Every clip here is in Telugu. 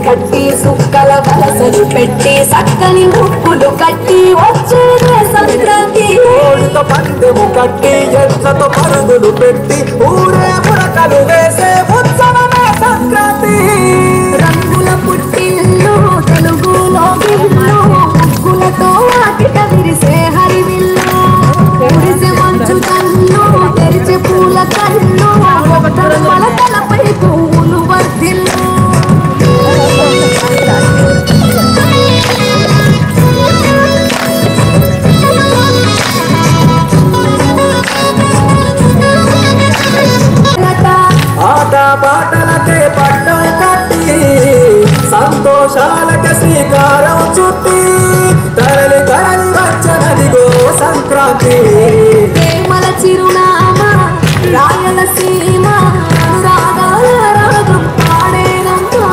కట్టి సుక్కల వలసలు పెట్టి సక్కని ముక్కులు కట్టి వచ్చేదే సంక్రాంతి ఓడితో పందెము కట్టి ఎచ్చతో పరుగులు పెట్టి ఊరే పురకలు వేసే ఉత్సవమే సంక్రాంతి రంగుల పుట్టిల్లు తెలుగులో బిల్లు ముగ్గులతో వాకిట విరిసే హరివిల్లు కురిసే మంచు కళ్ళు తెరిచే పూల కళ్ళు మన తలపై పువ్వులు వర్ధిల్లు పాటలకే పట్టం కట్టి సంతోషాలకే శ్రీకారం చుట్టి తరలి తరలి వచ్చనదిగో సంక్రాంతి ప్రేమల చిరునామా రాయలసీమ అనురాగాల రాగం పాడేనమ్మా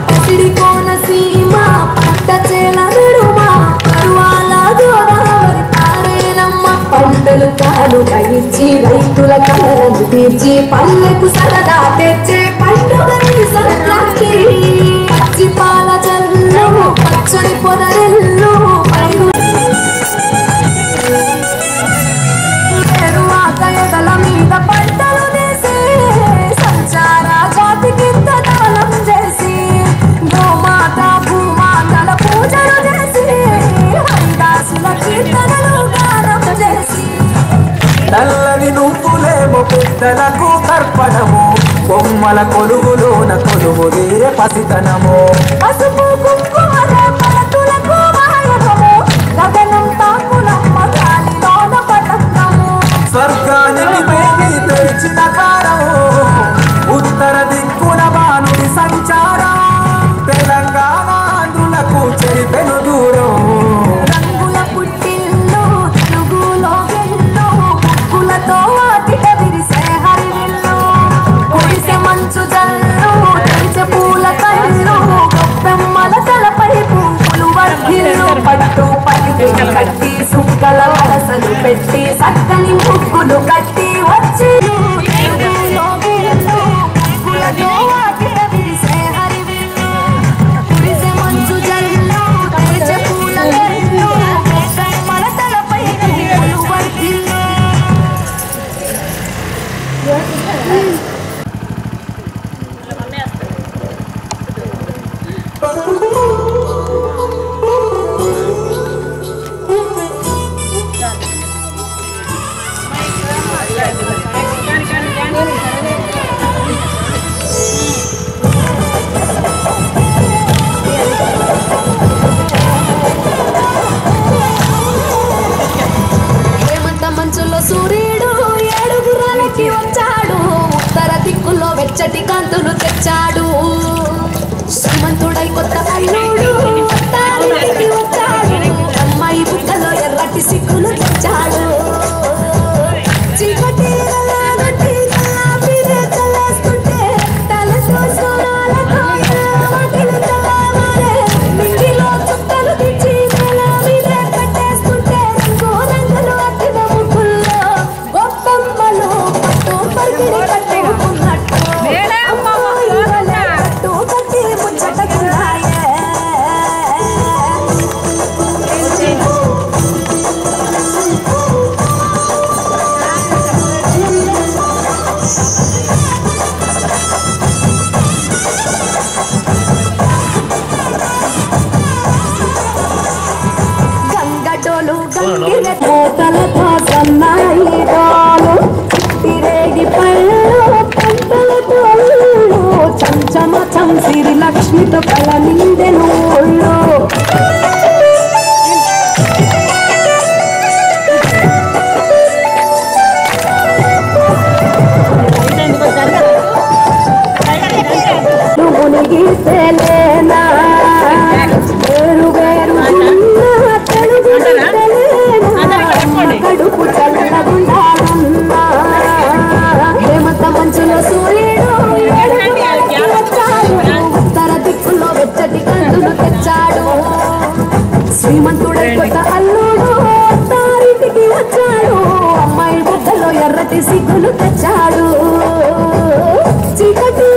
పసిడి కోనసీమ పట్టచేల నడుమ పరువాల గోదావరి పాడేనమ్మ పంటలు తాను కయిచి రైతుల కలలను తీర్చి పల్లెకు సరదా తెచ్చే పండుగని సంక్రాంతి పచ్చి పాల జల్లు పచ్చడి పొదరెల్లు ఎదల మీద పంటలు వేసి సంచార జాతికి దానం చేసి గోమాత భూమాతల పూజలు చేసి హరిదాసుల కీర్తనలు గానం చేసి నల్లని నువ్వులేమో పెద్దలకు తర్పణము బొమ్మల కొలువులోన కొలువు తీరే పసితనము పసుపు కుంకుమలే పలతులకు వాయనము గగనం తాకులమ్మ గాలిలోన పటంగము స్వర్గానికి వేగి తెరిచిన కారము ఉత్తర దిక్కున భానుడి సంచారం తెలంగాణ ఆంధ్రులకు చెరిపెను దూరం రంగుల పుట్టిల్లు తెలుగులో గిల్లు ముగ్గులతో వాకిట విరిసే హరివిల్లు కురిసే మంచు జల్లు తెరిచే పూల కళ్ళు గొప్పెమ్మల తలపై పువ్వులు వర్ధిల్లు పట్టు పలికి కట్టి సుక్కల వలసలు పెట్టి సక్కని ముగ్గులు కట్టి వచ్చి తెలుగులో గిల్లు ముగ్గులతో వాకిట విరిసే హరివిల్లు కురిసే మంచు జల్లు తెరిచే పూల కళ్ళు గొప్పెమ్మల తలపై పువ్వులు వర్ధిల్లు మంచులో సూర్యుడు ఏడుగురాలకి వచ్చాడు ఉత్తర దిక్కులో వెచ్చటి కాంతులు తెచ్చాడు శ్రీమంతుడై కొత్త లక్ష్మితో కళ నిందెను ఒళ్ళు నువ్వు నిగిస్తేలేనా వేరు వేరు తెలుగు కడుపు చల్లగుండాలన్నా హేమంత మంచులో సూర్యుడు ఉత్తర దిక్కులో వెచ్చటి కందులు తెచ్చాడు శ్రీమంతుడై కొత్త అల్లుడు తారింటికి వచ్చాడు అమ్మాయి బుద్ధలో ఎర్రటి సిగ్గులు తెచ్చాడు చీకటి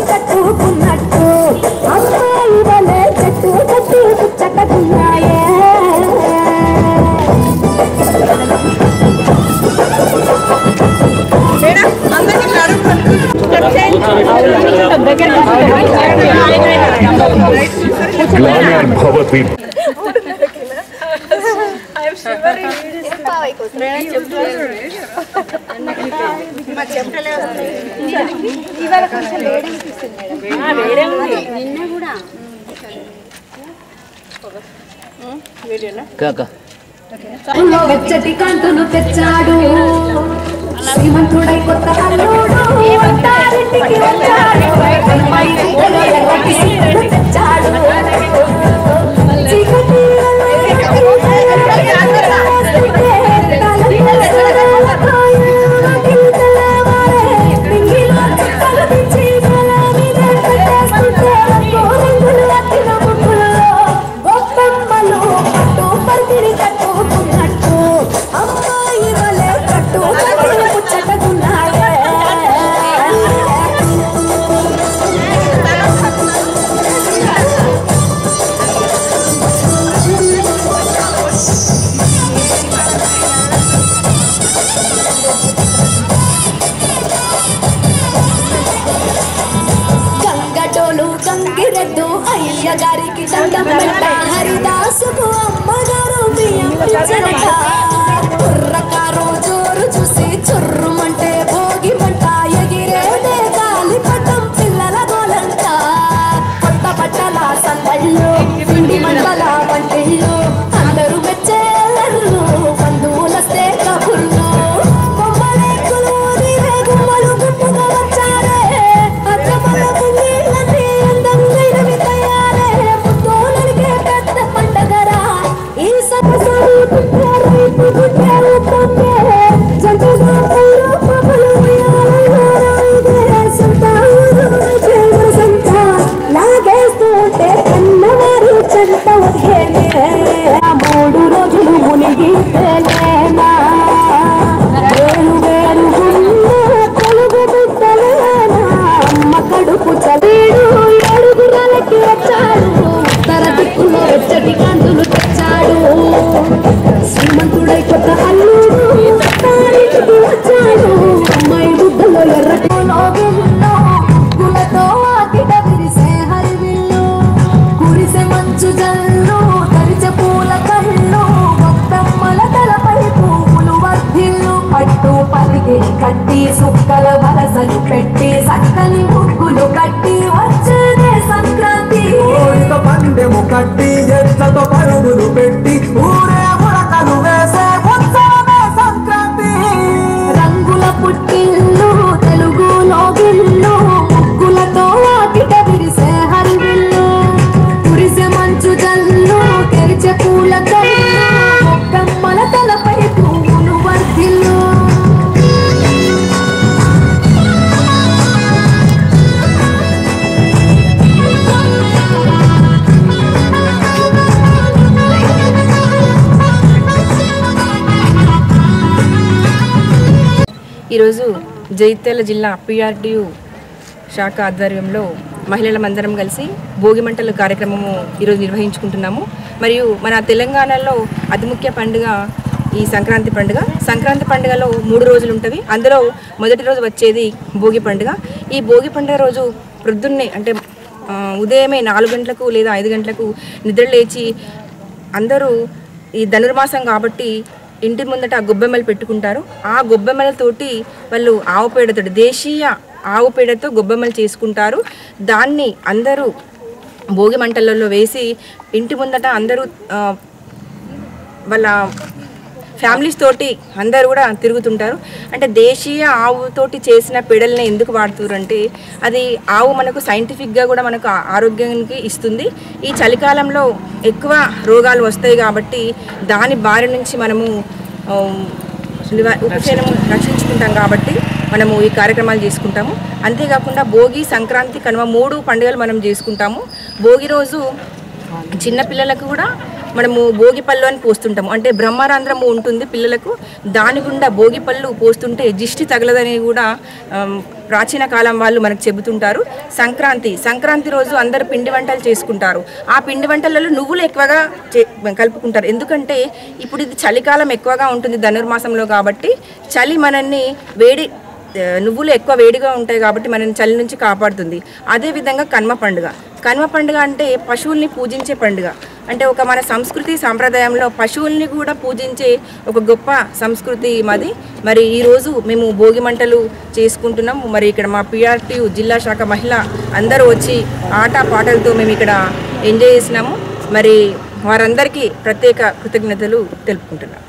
కట్టుకున్నట్టు అమ్మాయి వలే చెట్టు కట్టి పుచ్చకన్నాయే వెచ్చటి కాంతులు తెచ్చాడు శ్రీమంతుడై కొత్త అల్లుడు తారింటికి వచ్చాడు తెచ్చాడు గంగిరెద్దు అయ్య గారికి దండం పెట్ట హరిదాసుకు అమ్మగారు బియ్యం ఇచ్చనట కుర్రకారు జోరు చూసి చుర్రుమంటే భోగి మంట ఎగిరేదే గాలి పట్టం పిల్లల గోలంట కొత్త బట్టల సందళ్ళు పిండి మంటల వంటిళ్ళు అందరూ మెచ్చేళ్ళు బంధువులస్తే కబుర్లు కొమ్మలేకులు నీవే గుమ్మలు గుంపుగా వచ్చారే అద్దమలకు నీళ్ళని అందంగైనవి తయారే ముత్తోలనికే పెద్ద పండగరా ఈ సపసరి రైతు గుడ్డారు పొందే జంతుగా పప్పులు సంత లాగేస్తుంటే కన్నవారు చెంత వచ్చేనే 3 రోజులు మునిగి తేలేనా వేరు వేరు తెలుగు బిడ్డలేనా అమ్మ కడుపు చలీడు 7 గుర్రాలకి వచ్చాడు ఉత్తర దిక్కులో వెచ్చటి కాంతులు తెచ్చాడు శ్రీమంతుడై కొత్త అల్లుడు తారింటికి వచ్చాడు అమ్మాయి బుద్ధలో ఎర్రటి గులతో ఆకిట విరిసే హరివిల్లు కురిసే మంచు జల్లు తరిచే పూల కళ్ళు గొప్పమ్మల తలపై పువ్వులు వర్ధిల్లు పట్టు పలికి కట్టి సుక్కల వలసలు పెట్టి సక్కని ముగ్గులు కట్టి వచ్చేదే సంక్రాంతి పందెము కట్టి ఎట్లతో పరుగులు పెట్టి ఊరే ముడకలు వేసే ఉత్సవమే సంక్రాంతి రంగుల పుట్టిల్లు తెలుగులో గిల్లు ముగ్గులతో ఆకిట విరిసే హరివిల్లు కురిసే మంచు జల్లు తెరిచే పూల కళ్ళు గొప్పమ్మల తలపై పువ్వులు వర్ధిల్లు ఈరోజు జగిత్యాల జిల్లా పిఆర్టీయు శాఖ ఆధ్వర్యంలో మహిళలమందరం కలిసి భోగి మంటల కార్యక్రమము ఈరోజు నిర్వహించుకుంటున్నాము. మరియు మన తెలంగాణలో అతి ముఖ్య పండుగ ఈ సంక్రాంతి పండుగ. సంక్రాంతి పండుగలో 3 రోజులు ఉంటవి. అందులో మొదటి రోజు వచ్చేది భోగి పండుగ. ఈ భోగి పండుగ రోజు ప్రొద్దున్నే అంటే ఉదయమే 4 గంటలకు లేదా 5 గంటలకు నిద్ర లేచి అందరూ ఈ ధనుర్మాసం కాబట్టి ఇంటి ముందట గొబ్బెమ్మలు పెట్టుకుంటారు. ఆ గొబ్బెమ్మలతోటి వాళ్ళు ఆవు పేడతో, దేశీయ ఆవు పేడతో గొబ్బెమ్మలు చేసుకుంటారు. దాన్ని అందరూ భోగి మంటలలో వేసి ఇంటి ముందట అందరూ వాళ్ళ ఫ్యామిలీస్ తోటి అందరూ కూడా తిరుగుతుంటారు. అంటే దేశీయ ఆవుతోటి చేసిన పెడల్ని ఎందుకు వాడుతారు అంటే అది ఆవు మనకు సైంటిఫిక్గా కూడా మనకు ఆరోగ్యానికి ఇస్తుంది. ఈ చలికాలంలో ఎక్కువ రోగాలు వస్తాయి కాబట్టి దాని బారి నుంచి మనము ఉపశమనం రక్షించుకుంటాం కాబట్టి మనము ఈ కార్యక్రమాలు చేసుకుంటాము. అంతేకాకుండా భోగి, సంక్రాంతి, కనుమ 3 పండుగలు మనం చేసుకుంటాము. భోగి రోజు చిన్నపిల్లలకు కూడా మనము భోగి పళ్ళు అని పోస్తుంటాము. అంటే బ్రహ్మరంధ్రము ఉంటుంది పిల్లలకు, దాని గుండా భోగి పళ్ళు పోస్తుంటే దిష్టి తగలదని కూడా ప్రాచీన కాలం వాళ్ళు మనకు చెబుతుంటారు. సంక్రాంతి రోజు అందరూ పిండి వంటలు చేసుకుంటారు. ఆ పిండి వంటలలో నువ్వులు ఎక్కువగా కలుపుకుంటారు. ఎందుకంటే ఇప్పుడు ఇది చలికాలం ఎక్కువగా ఉంటుంది ధనుర్మాసంలో కాబట్టి చలి మనల్ని నువ్వులు ఎక్కువ వేడిగా ఉంటాయి కాబట్టి మనల్ని చలి నుంచి కాపాడుతుంది. అదేవిధంగా కనుమ పండుగ అంటే పశువుల్ని పూజించే పండుగ. అంటే ఒక మన సంస్కృతి సాంప్రదాయంలో పశువుల్ని కూడా పూజించే ఒక గొప్ప సంస్కృతి మాది. మరి ఈరోజు మేము భోగి మంటలు చేసుకుంటున్నాం. మరి ఇక్కడ మా PRTU జిల్లా శాఖ మహిళ అందరూ వచ్చి ఆట పాటలతో మేము ఇక్కడ ఎంజాయ్ చేసినాము. మరి వారందరికీ ప్రత్యేక కృతజ్ఞతలు తెలుపుకుంటున్నాం.